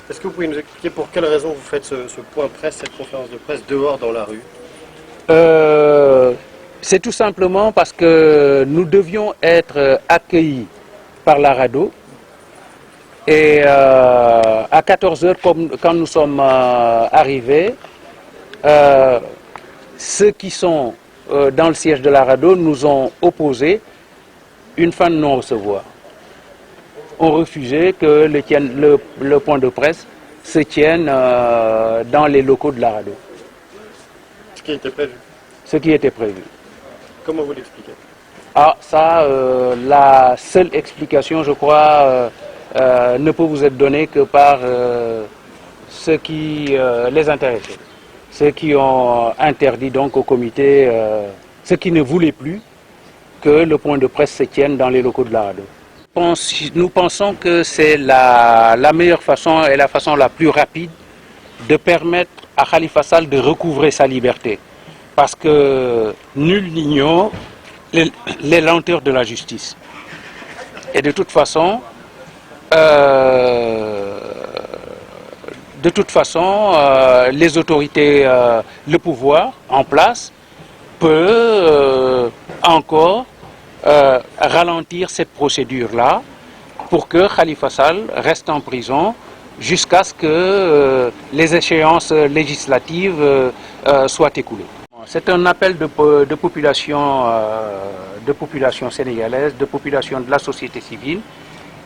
Est-ce que vous pouvez nous expliquer pour quelles raisons vous faites ce point presse, cette conférence de presse dehors dans la rue? Euh, c'est tout simplement parce que nous devions être accueillis par la RADDHO et à 14 heures, quand nous sommes arrivés, ceux qui sont dans le siège de la RADDHO nous ont opposé une fin de non-recevoir. Ont refusé que le point de presse se tienne dans les locaux de la RADDHO. Ce qui était prévu. Ce qui était prévu. Comment vous l'expliquez? Ah, ça, la seule explication, je crois, ne peut vous être donnée que par ceux qui les intéressaient. Ceux qui ont interdit donc au comité, ceux qui ne voulaient plus que le point de presse se tienne dans les locaux de la RADDHO. Nous pensons que c'est la meilleure façon et la façon la plus rapide de permettre à Khalifa Sall de recouvrer sa liberté. Parce que nul n'ignore les lenteurs de la justice. Et de toute façon, les autorités, le pouvoir en place peut encore ralentir cette procédure-là pour que Khalifa Sall reste en prison jusqu'à ce que les échéances législatives soient écoulées. C'est un appel de population sénégalaise, de population de la société civile.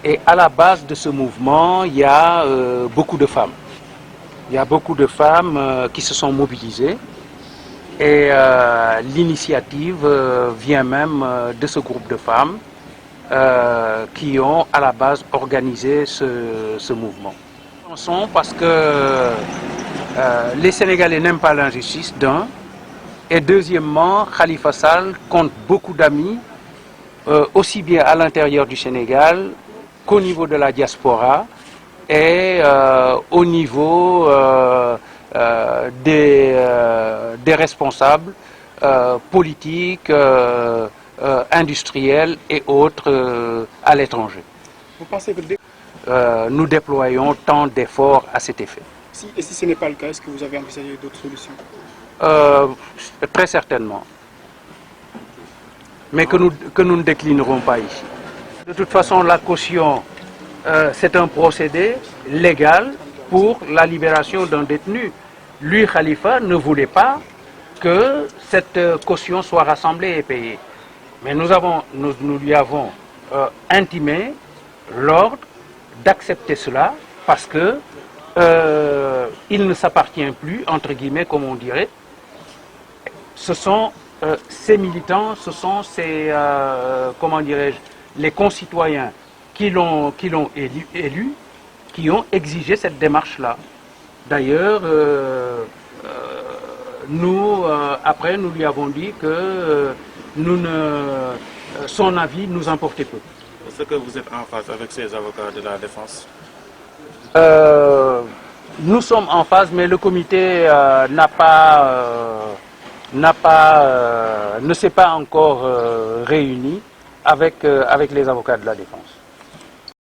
Et à la base de ce mouvement, il y a beaucoup de femmes. Il y a beaucoup de femmes qui se sont mobilisées. Et l'initiative vient même de ce groupe de femmes qui ont à la base organisé ce mouvement. Parce que les Sénégalais n'aiment pas l'injustice, d'un. Et deuxièmement, Khalifa Sall compte beaucoup d'amis, aussi bien à l'intérieur du Sénégal qu'au niveau de la diaspora et au niveau des responsables politiques, industriels et autres à l'étranger. Vous pensez que nous déployons tant d'efforts à cet effet. et si ce n'est pas le cas, est-ce que vous avez envisagé d'autres solutions? Très certainement. Mais que nous ne déclinerons pas ici. De toute façon, la caution, c'est un procédé légal pour la libération d'un détenu. Lui, Khalifa, ne voulait pas que cette caution soit rassemblée et payée. Mais nous lui avons intimé l'ordre d'accepter cela parce que il ne s'appartient plus, entre guillemets, comme on dirait. Ce sont ces militants, ce sont ces, comment dirais-je, les concitoyens qui l'ont élu, qui ont exigé cette démarche-là. D'ailleurs, nous, après, nous lui avons dit que son avis nous importait peu. Est-ce que vous êtes en phase avec ces avocats de la défense? Nous sommes en phase, mais le comité ne s'est pas encore réuni avec les avocats de la défense.